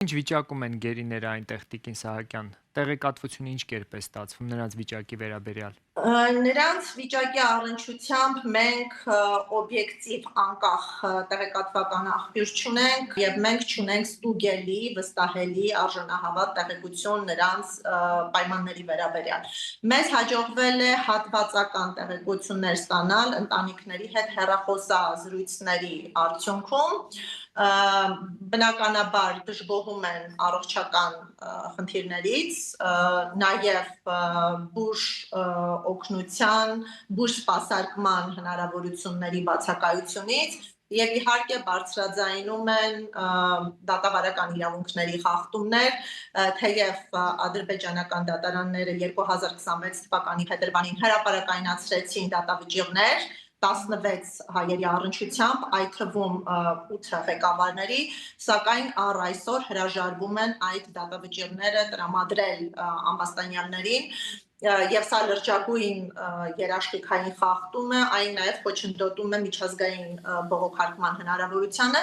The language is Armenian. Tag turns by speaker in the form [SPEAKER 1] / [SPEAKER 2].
[SPEAKER 1] Ինչ վիճակում են գերիները այնտեղ Տիկին Սահակյան, տեղեկատվությունը ինչ կերպ է ստացվում նրանց վիճակի վերաբերյալ։
[SPEAKER 2] Նրանց վիճակի առնչությամբ մենք օբյեկտիվ անկախ տեղեկատվական աղբյուր չունենք եւ մենք չունենք ստուգելի, վստահելի, արժանահավատ տեղեկություն նրանց պայմանների վերաբերյալ։ Մեզ հաջողվել է հատվածական տեղեկություններ ստանալ ընտանիքների հետ հեռախոսազրույցների արդյունքում, բնականաբար դժգոհում են առողջական խնդիրներից, նաև բուժ օգնության, բուժ սպասարկման հնարավորությունների բացակայությունից եւ իհարկե բարձրաձայնում են դատավարական իրավունքների խախտումներ, թեև ադրբեջանական դատարանները 2026 թվականի փետրվարին հրապարակայնացրեցին դատավճիռներ 16 հայերի առնչությամբ, այդ թվում 8 ղեկավարների, սակայն առ այսօր հրաժարվում են այդ դատավճիռները տրամադրել ամբաստանյալներին եւ սա լրջագույն երաշխիքային խախտում է, այն նաեւ խոչընդոտում է միջազգային բողոքարկման հնարավորությանը,